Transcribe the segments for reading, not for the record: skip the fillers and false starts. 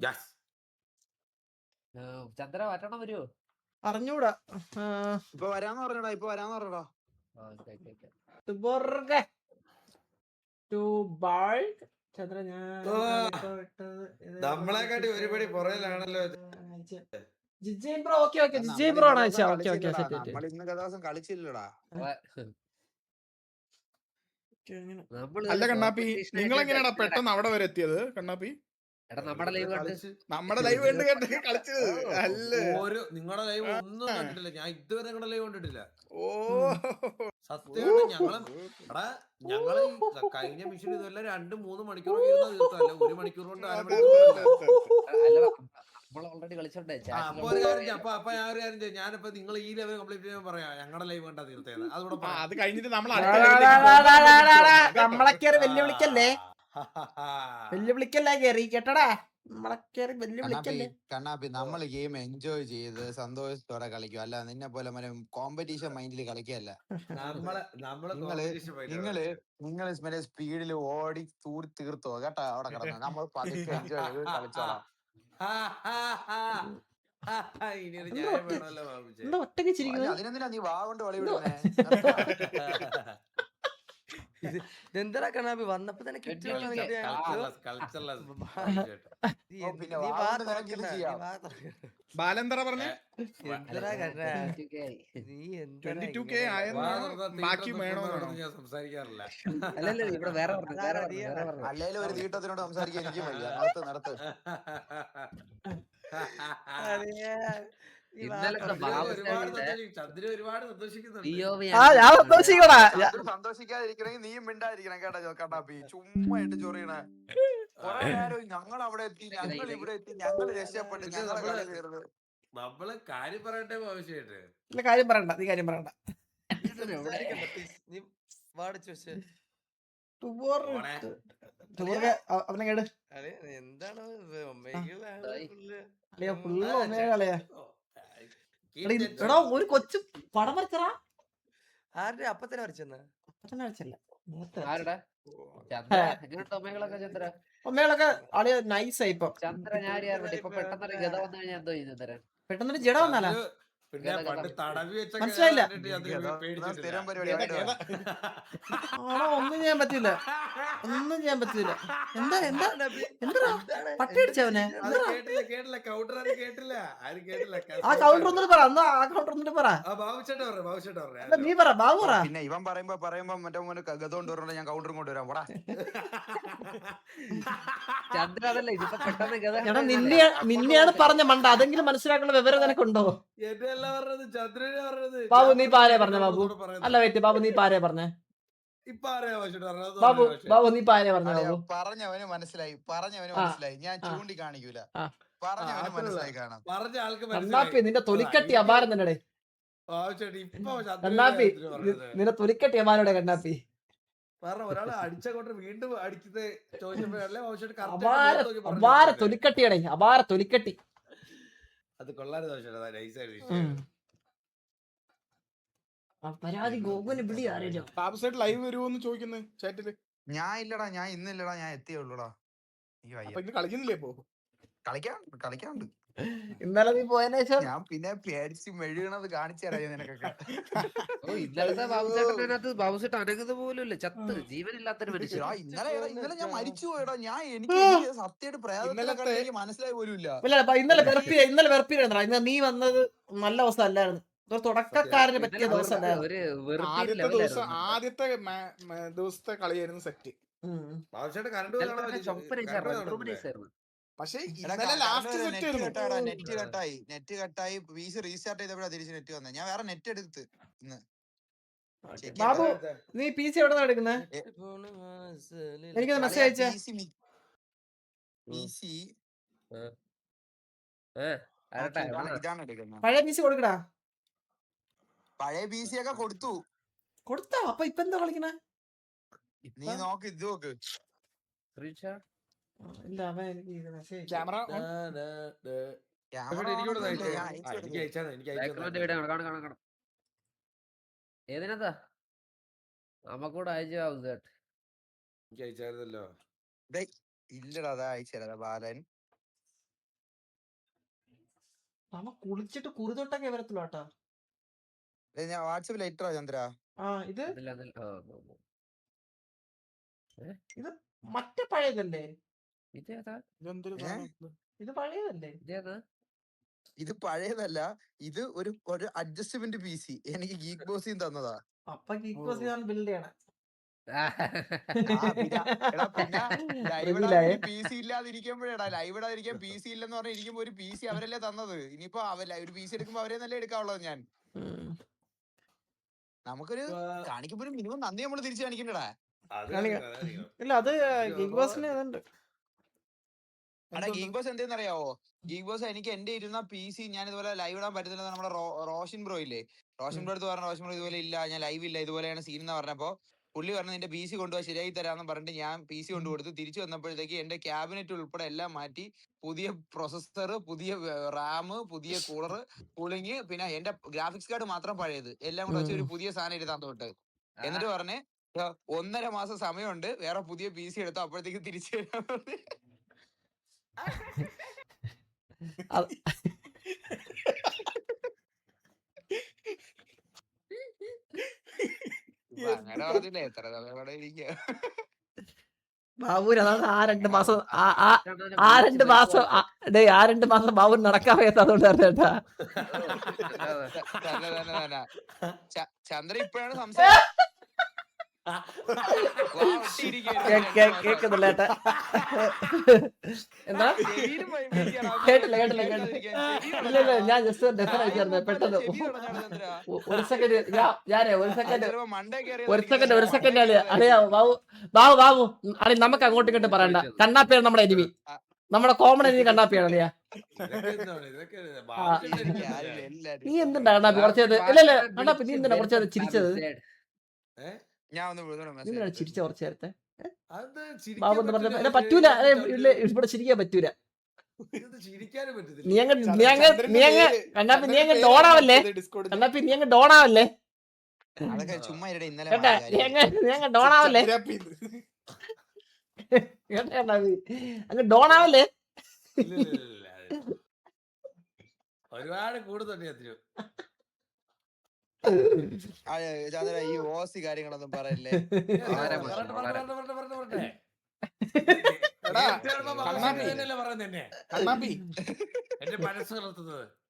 Yes. Chandra മാറ്റണം വരുമോ? അറിഞ്ഞൂടാ. ഇപ്പൊ വരാന്ന് പറഞ്ഞടാ. ചന്ദ്ര നമ്മളെക്കാട്ടി ഒരുപടി പുറകിലാണല്ലോ. ജിജയ് ബ്രോ ഓക്കെ ജിജയ് ബ്രോ ആണ് അയച്ചാ. ഓക്കെ നമ്മൾ ഇന്ന് ദിവസം കളിച്ചില്ലടാ. അല്ല കണ്ണാപ്പി, നിങ്ങൾ എങ്ങനെയാടാ പെട്ടെന്ന് അവിടെ വരെ എത്തിയത് കണ്ണാപ്പി? നമ്മുടെ ലൈവ് കണ്ട് കളിച്ചത് അല്ല. നിങ്ങളുടെ ലൈവ് ഒന്നും കണ്ടിട്ടില്ല ഞാൻ ഇതുവരെ. നിങ്ങളുടെ ലൈവ് കണ്ടിട്ടില്ല. ഓ സത്യമായിട്ട് ഞങ്ങള് കഴിഞ്ഞ മിഷൻ ഇതുവല്ല 2-3 മണിക്കൂറൊക്കെ ഇരുന്ന് തീർത്തല്ല. 1 മണിക്കൂർ കൊണ്ട് ഓൾറെഡി കളിച്ചോണ്ടേ. അപ്പൊ ഒരു കാര്യം അപ്പൊ ഞാൻ ഒരു കാര്യം ചെയ്യാം. ഞാനിപ്പോ നിങ്ങൾ ഈ ലെവൽ കംപ്ലീറ്റ് ചെയ്യാൻ പറയാം. ഞങ്ങളുടെ ലൈവ് കണ്ടാ തീർത്തേന്ന്. അതുകൂടെ അത് കഴിഞ്ഞിട്ട് നമ്മൾ നമ്മളെ കേറി വെല്ലുവിളിക്കല്ലേ കേറി കേട്ടടാ. നമ്മളെ കേറി വെല്ലുവിളിക്കല്ലേ. കണ്ണാപ്പി നമ്മൾ ഗെയിം എൻജോയ് ചെയ്ത് സന്തോഷത്തോടെ കളിക്കും. അല്ല നിന്നെ പോലെ കോമ്പറ്റീഷൻ മൈൻഡിൽ കളിക്കല്ല. നിങ്ങൾ സ്പീഡിൽ ഓടി തീർത്തോ കേട്ടാ. അവിടെ കിടന്ന് നമ്മൾ പതുക്കെ എൻജോയ് ചെയ്ത് കളിച്ചോളാം. ഒറ്റക്ക് ചിരിക്കുന്നത് അതിനെന്തിനാ നീ വാ കൊണ്ട് വളി വിടുന്നേ? ഇതെന്താ കണ്ണാപ്പി വന്നപ്പോ തന്നെ ബാലെന്തറ പറഞ്ഞേ? ബാക്കി വേണോന്നാണോ? ഞാൻ സംസാരിക്കാറില്ല. അല്ലല്ല ഇവിടെ വേറെ അല്ലേലും ഒരു തീട്ടത്തിനോട് സംസാരിക്കാൻ എനിക്ക് വയ്യ. നടത്ത് സന്തോഷിക്കാതിരിക്കണെങ്കിൽ നീയും മിണ്ടാതിരിക്കണം കേട്ടോ കണ്ണാപ്പി. ചുമ്മാ ഇട്ട് ചൊറിയണേ. കൊറേ നേരം ഞങ്ങൾ അവിടെ എത്തി, ഞങ്ങൾ ഇവിടെ എത്തി, ഞങ്ങൾ രക്ഷപ്പെട്ട് ഞങ്ങളെ കളി തീർന്ന്. നമ്മള് കാര്യം പറയട്ടെ ആവശ്യമായിട്ട്. ഇല്ല കാര്യം പറയണ്ട. നീ കാര്യം പറയണ്ട. അവനെ കേട് എന്താണ് എടാ ഒരു കൊച്ചു പടം വരച്ചറാ. ആരുടെ അപ്പത്തന്നെ വരച്ചെന്നാ? അപ്പത്തന്നെ വരച്ചല്ല. ഒമ്മകളൊക്കെ ആളിയ നൈസായി. ഇപ്പൊ ചന്ദ്ര ഞാൻ ഇപ്പൊ പെട്ടെന്നൊരു ഗത വന്നു കഴിഞ്ഞാൽ എന്തോ ചെയ്തു തരാം. പെട്ടെന്നൊരു ജഡ വന്നാലാ മനസ്സിലായില്ല. ഒന്നും ചെയ്യാൻ പറ്റില്ല. എന്താ എന്താ എന്താ പട്ടി അടിച്ചവനെ? ആ കൗണ്ടർ ഒന്നിട്ട് പറ. എന്നാ ആ കൗണ്ടർ ഒന്നിട്ട് പറ. നീ പറ ബാബു പറ. പിന്നെ ഇവൻ പറയുമ്പോ മറ്റേ മോന് ഗത കൊണ്ടുവരണ്ട, ഞാൻ കൗണ്ടർ കൊണ്ടുവരാം. ചന്ദ്ര അതല്ല ഇതിപ്പോ പെട്ടെന്ന് ഗത. എടാ നിന്നെയാണ് പറഞ്ഞ മണ്ട. അതെങ്കിലും മനസ്സിലാക്കുന്ന വിവരം നിനക്കുണ്ടോ? ബാബു നീ പാരേ പറഞ്ഞ ബാബു. അല്ല വെയിറ്റ് ബാബു നീ പാരേ പറഞ്ഞേ. ബാബു നീ പാരേ പറഞ്ഞ ബാബു. പറഞ്ഞവന് മനസ്സിലായി. ഞാൻ ചൂണ്ടി കാണിക്കൂല. പറഞ്ഞവന് മനസ്സിലായി കാണാം. പറഞ്ഞ ആൾക്ക് കണ്ണാപ്പി നിന്റെ തൊലിക്കട്ടി അപാരം തന്നെ. കണ്ണാപ്പി നിന്റെ തൊലിക്കട്ടി അപാരോടെ കണ്ണാപ്പി. ഒരാളെ അടിച്ച കൊണ്ട് വീണ്ടും അടിക്കുന്നത് അപാര തൊലിക്കട്ടിയാണേ. അപാര തൊലിക്കട്ടി. അത് കൊള്ളാതെ പരാതി ഗോകുലിന് പിടി അറിയില്ല. ബാബു സൈഡ് ലൈവ് വരുമോന്ന് ചോദിക്കുന്നു ചാറ്റില്. ഞാൻ ഇല്ലടാ, ഞാൻ ഇന്നില്ലടാ, ഞാൻ എത്തിയുള്ളൂടാ. കളിക്കുന്നില്ലേ ഇപ്പൊ? കളിക്കാണ്ട് ഇന്നലെ നീ പോയതിനു ശേഷം ഞാൻ പിന്നെ പേടിച്ച് മെഴുകണത് കാണിച്ചു തരാം നിനക്കൊക്കെ. ഇന്നലത്തെ ബാബുസേട്ടനകത്ത് ബാബുസേട്ടൻ അനങ്ങുന്നത് പോലും ചത്ത് ജീവനില്ലാത്തൊരു മനുഷ്യൻ. ഇന്നലെ ഞാൻ മരിച്ചു പോയടാ. എനിക്ക് സത്യമായിട്ട് പ്രേതത്തിനെ മനസ്സിലായി പോലും ഇല്ല. ഇന്നലെ വെറുപ്പിരുന്നാ. ഇന്ന് നീ വന്നത് നല്ല അവസ്ഥ അല്ലായിരുന്നു. തുടക്കക്കാരന് പറ്റിയ ദിവസം ആദ്യത്തെ ദിവസത്തെ കളിയായിരുന്നു സെറ്റ്. പക്ഷേ നെറ്റ് കട്ടായി വീസ് റീസ്റ്റാർട്ട് ചെയ്തപ്പോഴാണ് തിരിച്ച് നെറ്റ് വന്നത്. ഞാൻ വേറെ നെറ്റ് എടുത്ത് ഇന്ന്. ബാബു നീ പി സി എവിടെ എടുക്കുന്നേ? എനിക്ക് മെസ്സേജ് അയച്ചേ. പഴയ പി സി കൊടുക്കടാ. പഴയ പി സി ഒക്കെ കൊടുത്താ. അപ്പൊ ഇപ്പൊ എന്താ കളിക്കണേ? നീ നോക്ക്, ഇത് നോക്ക്. ഇല്ല അവൻ എനിക്ക് മെസ്സേജ് ക്യാമറ ഏതിനകത്താ നമുക്കൂടെ അയച്ചായിരുന്നല്ലോ. ഇല്ലടാ, അതാ അയച്ചതാ ബാലൻ. നമ്മ കുളിച്ചിട്ട് കുറുതൊട്ടൊക്കെ വരത്തുള്ളൂ കേട്ടാ. ഞാൻ വാട്സപ്പിൽ ഇട്ടോ ചന്ദ്ര. ഇത് അതില്ല. ഇത് മറ്റേ പഴയതല്ലേ? ഇതേതാ? ഇത് പഴയതല്ലേ? ഇതേതാ? ഇത് പഴയതല്ല, ഇത് ഒരു അഡ്ജസ്റ്റ്മെന്റ് PC എനിക്ക് ഗീക്ക് ബോസിൽ തന്നതാ. അപ്പൊ ബിൽഡ് ചെയ്യണം. PC ഇല്ലാതിരിക്കുമ്പോഴേടാ ലൈവ് ഇടാതിരിക്കാൻ PC ഇല്ലെന്ന് പറഞ്ഞ ഇരിക്കുമ്പോ ഒരു PC അവരല്ലേ തന്നത്. ഇനിയിപ്പോ ഒരു PC എടുക്കുമ്പോ അവരെ നല്ല എടുക്കാവുള്ളത്. ഞാൻ നമുക്കൊരു കാണിക്കുമ്പോ ഒരു മിനിമം നന്ദി നമ്മള് തിരിച്ചു കാണിക്കണ്ടടാ. ഇല്ല അത് ഗിഗ് ബോസിന് ഇതുണ്ട്. എടാ ഗീക്ക് ബോസ് എന്തെന്ന് അറിയാവോ? ഗീക്ക് ബോസ് എനിക്ക് എന്റെ ഇരുന്ന PC ഞാൻ ഇതുപോലെ ലൈവ് ഇടാൻ പറ്റുന്നില്ല. നമ്മുടെ റോഷൻ ബ്രോ ഇല്ലേ, റോഷൻ ബ്രോ അടുത്ത് പറഞ്ഞ റോഷൻ ബ്രോ ഇതുപോലെ ഇല്ല, ഞാൻ ലൈവ് ഇല്ല, ഇതുപോലെയാണ് സീൻ എന്ന് പറഞ്ഞപ്പോ പുള്ളി പറഞ്ഞു നിന്റെ PC കൊണ്ടുപോയി ശരിയായി തരാന്ന് പറഞ്ഞിട്ട് ഞാൻ PC കൊണ്ടുകൊടുത്തു. തിരിച്ചു വന്നപ്പോഴത്തേക്ക് എന്റെ ക്യാബിനറ്റ് ഉൾപ്പെടെ എല്ലാം മാറ്റി, പുതിയ പ്രൊസസ്സർ, പുതിയ റാം, പുതിയ കൂളർ, കൂളിങ്, പിന്നെ എന്റെ ഗ്രാഫിക്സ് കാർഡ് മാത്രം പഴയത് എല്ലാം കൂടെ വെച്ച് ഒരു പുതിയ സാധനം ഇരുത്താൻ തൊട്ട്. എന്നിട്ട് പറഞ്ഞ് 1.5 മാസം സമയമുണ്ട്, വേറെ പുതിയ PC എടുത്തോ, അപ്പോഴത്തേക്ക് തിരിച്ചു തരാൻ പറഞ്ഞു. അങ്ങനെ പറഞ്ഞില്ലേ എത്ര സമയം ഇരിക്കുക. ബാബുവിന് അതാണ് ആ 2 മാസം ആ 2 മാസം ആ 2 മാസം ബാബു നടക്കാൻ വയ്യാത്തതുകൊണ്ട് ചേട്ടാ. ചന്ദ്ര ഇപ്പോഴാണ് സംസാരിക്കുന്നത്. കേക്കുന്നില്ല ചേട്ടാ. എന്താ കേട്ടില്ല. ഇല്ല ഞാൻ ജസ്റ്റ് ഡെഫിനായിരുന്നു പെട്ടെന്ന്. ഒരു സെക്കൻഡ് അറിയാ ബാബു അളി നമുക്ക് അങ്ങോട്ടും ഇങ്ങോട്ടും പറയണ്ട. കണ്ണാപ്പിയാണ് നമ്മുടെ എനിമി, നമ്മുടെ കോമൺ എനിമി കണ്ണാപ്പിയാണ്. അറിയാ നീ എന്തുണ്ടാ കണ്ണാപ്പി കുറച്ചത്? ഇല്ല കണ്ണാപ്പി നീ എന്തിനാ കുറച്ചത് ചിരിച്ചത്? നിങ്ങളാണ് ചിരിച്ച കുറച്ച് നേരത്തെ. ബാബു എന്ന് പറഞ്ഞ പറ്റൂല, ഇവിടെ ചിരിക്കാൻ പറ്റൂല. കണ്ണാപ്പി നീ അങ്ങ് ഡോണാവല്ലേ? കണ്ണാപ്പി നീ അങ്ങ് ഡോണാവല്ലേ? ചുമ്മാ നീ അങ്ങ് ഡോണാവല്ലേ? അങ്ങ് ഡോണാവല്ലേ? ഒരുപാട് കൂടുതൽ ചന്ദ്ര ഈ ഓസി കാര്യങ്ങളൊന്നും പറയല്ലേ.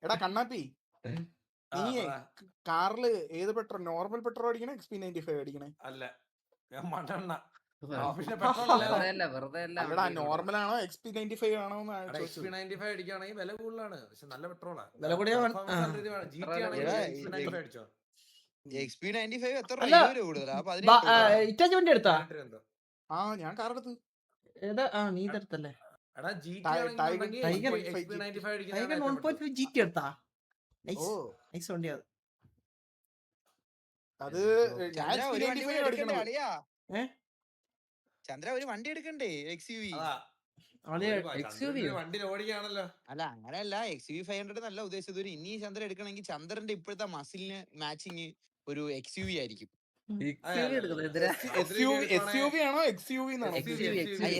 എടാ കണ്ണാപ്പി, നീ കാറില് ഏത് പെട്രോൾ, നോർമൽ പെട്രോൾ അടിക്കണേ XP95 അടിക്കണേ? അല്ല നോർമൽ ആണോ XP95 ആണോ? XP95 അടിക്കുകയാണെങ്കിൽ വില കൂടുതലാണ്, പക്ഷെ നല്ല പെട്രോളാണ്. XP95 എത്ര കൂടുതലാ? വണ്ടി എടുത്താ? ഞാൻ കാർ എടുത്ത്. ഏതാ? നീ ഇതെടുത്തല്ലേ? ചന്ദ്ര ഒരു വണ്ടി എടുക്കണ്ടേ? XUV വണ്ടി ഓടിക്കാണല്ലോ. അല്ല അങ്ങനെയല്ല, XUV 500 നല്ല ഉദ്ദേശിച്ചത്. ഇനി ചന്ദ്ര എടുക്കണമെങ്കിൽ ചന്ദ്രന്റെ ഇപ്പോഴത്തെ മസിലിന് മാച്ചിങ് ഒരു XUV ആയിരിക്കും. SUV ആണോ XUV എന്നാണോ?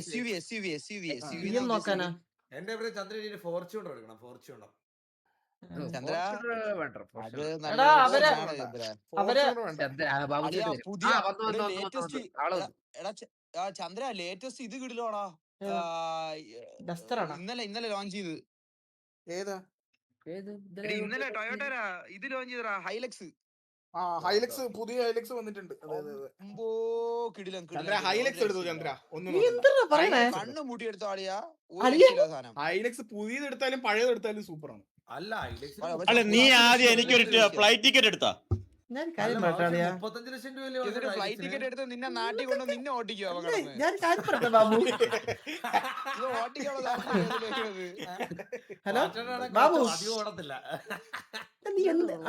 SUV നോക്കാനാ. എന്റെ ചന്ദ്രൻ ഫോർച്യൂണർ എടുക്കണം. ഫോർച്യൂണർ ചന്ദ്ര ചന്ദ്ര ലേറ്റസ്റ്റ് ഇത് കിടിലോടാ. ഇന്നലെ ലോഞ്ച് ചെയ്ത്. ഏതാ? ഇന്നലെ ടൊയോട്ട ഇത് ലോഞ്ച് ചെയ്തടാ, ഹൈലക്സ്. ഹൈലക്സ്, പുതിയ ഹൈലക്സ് വന്നിട്ടുണ്ട്. ഹൈലക്സ് എടുത്തു ചന്ദ്ര. കണ്ണ് മൂട്ടി എടുത്തോ ആളിയാ. ഹൈലക്സ് പുതിയത് എടുത്താലും പഴയത് എടുത്താലും സൂപ്പറാണ്. അല്ല നീ ആദ്യം എനിക്കൊരു ഫ്ലൈറ്റ് ടിക്കറ്റ് എടുത്താ? ഞാൻ കാര്യം പറയട്ടെ, 35 ലക്ഷം രൂപ ഫ്ലൈറ്റ് ടിക്കറ്റ് എടുത്ത് നിന്നെ നാട്ടിൽ കൊണ്ട് നിന്നെ ഓട്ടിക്കോ? ഞാൻ കാര്യം പറയട്ടെ ബാബു. ഹലോ ബാബു,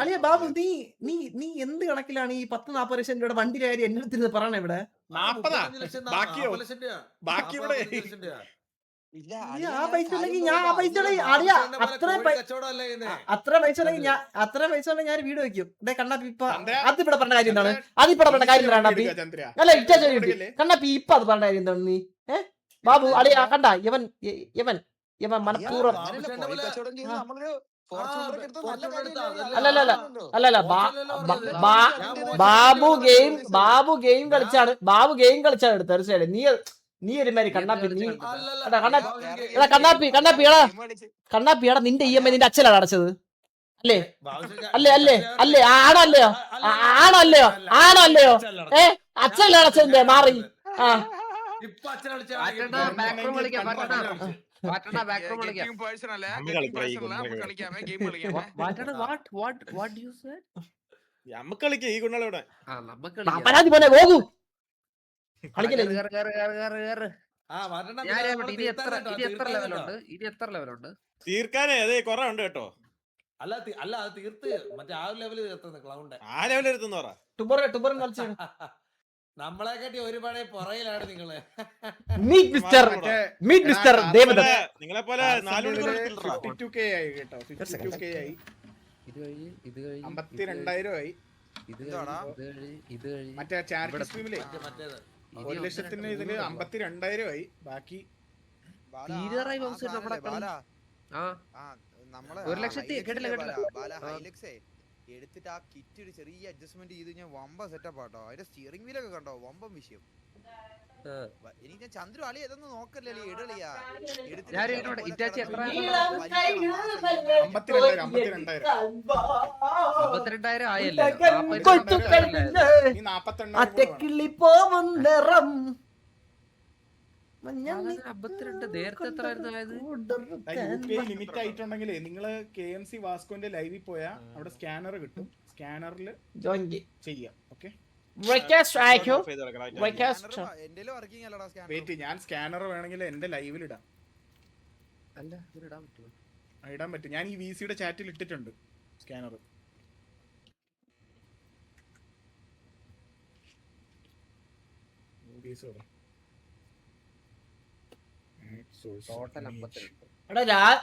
അളിയ ബാബു, നീ എന്ത് കണക്കിലാണ് ഈ 10-40 ലക്ഷം രൂപയുടെ വണ്ടിയുടെ കാര്യം എന്റെ അടുത്ത് പറയണ? ഇവിടെ 40 ബാക്കി ഇവിടെ ആ പൈസ ഉണ്ടെങ്കിൽ ഞാൻ ആ പൈസ അത്ര പൈസ ഉണ്ടെങ്കിൽ ഞാൻ വീട് വെക്കും. കണ്ണാപ്പി ഇപ്പൊ അതിവിടെ പറഞ്ഞ കാര്യം എന്താണ്? അതിപ്പോ പറഞ്ഞ കാര്യം കണ്ണാപ്പി അല്ല ഇറ്റാ കണ്ണാപ്പി ഇപ്പൊ അത് പറഞ്ഞ കാര്യം എന്താണ്? നീ ബാബു അളിയ കണ്ട ഇവൻ മനഃപൂർവ്വം അല്ലല്ല ബാബു ഗെയിം കളിച്ചാണ് എടുത്തത് തീർച്ചയായിട്ടും. നീ ഒരുമാതിരി കണ്ണാപ്പി നീ കണ്ണാപ്പിയാടാ നിന്റെ EMI നിന്റെ അച്ഛനാണ് അടച്ചത് അല്ലേ അല്ലേ ആണോ അല്ലയോ അച്ഛനല്ലേ അടച്ചതിന്റെ മാറി ആ നമുക്ക് കളിക്കാം ഈ കുണ്ണളവിടെ പരാതി പോലെ പോകൂ കളിക്കല്ലേ ഇനി എത്ര ലെവലുണ്ട് തീർക്കാനേ അതെ കൊറേ ഉണ്ട് കേട്ടോ. അല്ല അത് തീർത്ത് മറ്റേ ആ ലെവല് തീർത്തുന്നു ക്ലൗണ്ട്. ആ ലെവൽ എടുത്തെന്ന് പറ. ടുബറും കളിച്ചു നമ്മളെ കാട്ടി ഒരു പണി പുറകിലാണ് നിങ്ങള്. മിസ്റ്റർ ദേവദത്ത് നിങ്ങളെ പോലെ 4 മണിക്കൂർ 52K ആയി കേട്ടോ. 52K ആയി. ഇത് കഴിഞ്ഞ് 52,000 ആയി. മറ്റേ ചാരിറ്റി സ്ട്രീമിലെ മറ്റേത് 1,00,000 ഇതില് 52,000 ആയി. ബാക്കി തീരാറായി ബൗസ് നമ്മുടെ കളി. നമ്മളെ 1,00,000 കേട്ടില്ല എടുത്തിട്ട് ആ കിറ്റ് ഒരു ചെറിയ അഡ്ജസ്റ്റ്മെന്റ് ചെയ്ത് ഞാൻ വമ്പ സെറ്റപ്പ് ആട്ടോ. അതിന്റെ സ്റ്റിയറിംഗ് വീലൊക്കെ കണ്ടോ വമ്പം വിഷയം. എനിക്ക് ഞാൻ ചന്ദ്രു അളി ഇതൊന്നും നോക്കല്ലേ ഇടളിയാ 52,000 ആയല്ലേ. അറ്റക്കിളി പോവും നിറം 52 നേരത്തെ എത്ര ആയിരുന്നു? ലിമിറ്റ് ആയിട്ടുണ്ടെങ്കിൽ നിങ്ങള് KMC വാസ്കോന്റെ ലൈവിൽ പോയാ അവിടെ സ്കാനർ കിട്ടും. സ്കാനറിൽ ചെയ്യാം. ഓക്കെ വെയിറ്റ്, ഞാൻ സ്കാനർ വേണമെങ്കിൽ എന്റെ ലൈവിൽ ഇടാം. ഇടാൻ പറ്റും. ഞാൻ ഈ VCയുടെ ചാറ്റിൽ ഇട്ടിട്ടുണ്ട് സ്കാനർ.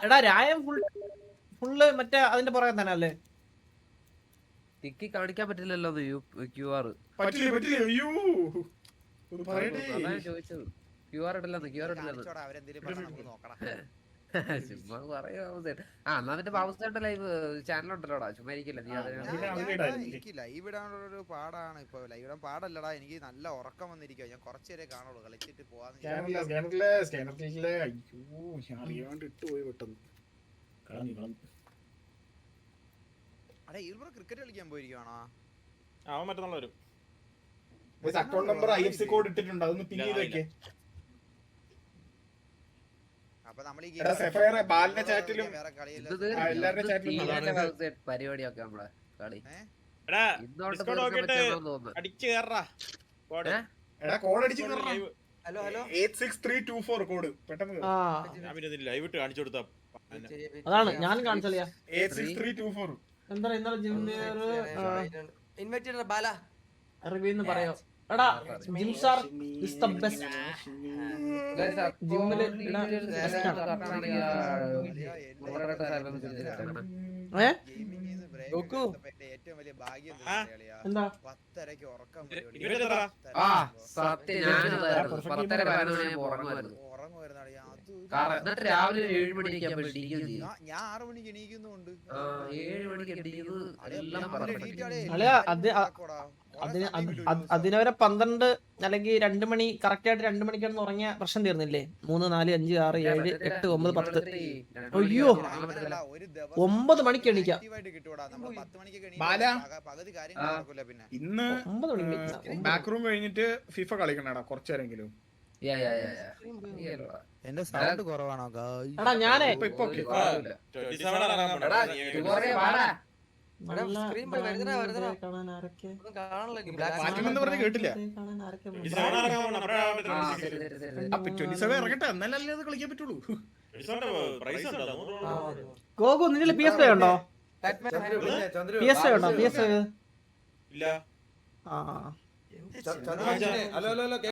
എടാ രായം ഫുള്ള് മറ്റേ അതിന്റെ പുറകെ തന്നെ അല്ലേ? ടിക്കി കാണിക്കാൻ പറ്റില്ലല്ലോ QR. ചോദിച്ചത് QR ഇടല്ലെന്ന് ചുമ്മാ പറയാ. എന്നാ നിന്റെ ബാബുസേട്ട ലൈവ് ചാനൽ ഉണ്ടല്ലോടാ, ചുമ്മാ ഇരിക്കില്ല നീ. എനിക്ക് ലൈവ് ഇടാനുള്ള പാടാണ് ഇപ്പൊ. ലൈവ് ഇടാൻ പാടല്ലടാ, എനിക്ക് നല്ല ഉറക്കം വന്നിരിക്കുക. ഞാൻ കുറച്ചേരെ കാണുള്ളൂ, കളിച്ചിട്ട് പോവാന്ന്. അടേ ഈർബ്രോ ക്രിക്കറ്റ് കളിക്കാൻ പോയിരിക്കുവാണോ? അവൻ മറ്റന്നാൾ വരും. അക്കൗണ്ട് നമ്പർ IFC കോഡ് ഇട്ടിട്ടുണ്ട്, അതൊന്ന് പിൻ ചെയ്ത് വെക്കേ. അപ്പൊ നമ്മൾ ഈ ബാലിന്റെ ചാറ്റിലും എല്ലാവരുടെ ചാറ്റിലും പരിപാടിയൊക്കെ നമ്മളെ കളി അടിച്ചു കയറാ. കോഡ് അടിച്ചു കയറാ. 86324 കോഡ് പെട്ടെന്ന് ലൈവ് ഇട്ട് കാണിച്ചു കൊടുത്താ. അതാണ് ഞാൻ കാണിച്ചളിയാ. 86324 എന്താ ഇന്നലെ ജിമ്മിൽ ഇൻവൈറ്റ് ബാല റിവ്യൂ പറയോ? എടാ ജിംസാർ ഇസ് ദ ബെസ്റ്റ്. ജിമ്മില് ഏറ്റവും വലിയ ഭാഗ്യം എന്താ 10:30 ഉറക്കം എന്നിട്ട് രാവിലെ 7 മണിക്ക് ഞാൻ 6 മണിക്ക് എണീക്കുന്നുണ്ട്. 7 മണിക്ക് അതിനവരെ 12 അല്ലെങ്കിൽ 2 മണി കറക്റ്റ് ആയിട്ട് 2 മണിക്കാണ് ഉറങ്ങിയ പ്രശ്നം തീർന്നില്ലേ? 3, 4, 5, 6, 7, 8, 9, 10. അയ്യോ 9 മണിക്ക് എണീക്കാം. ഇന്ന് ബാക്ക് റൂം കഴിഞ്ഞിട്ട് ഫിഫ കളിക്കണടാ കുറച്ചേരെങ്കിലും. എന്റെ സൗണ്ട് കുറവാണോ? എടാ ഞാനേ കേട്ടില്ല. 27 ഇറങ്ങട്ടെ, എന്നാലല്ലേ അത് കളിക്കാൻ പറ്റുള്ളൂ. ഗോകു നിന്റെ PS5 ഉണ്ടോ? PS5 ഉണ്ടോ? PS5 ഇല്ല. ആ ഹലോ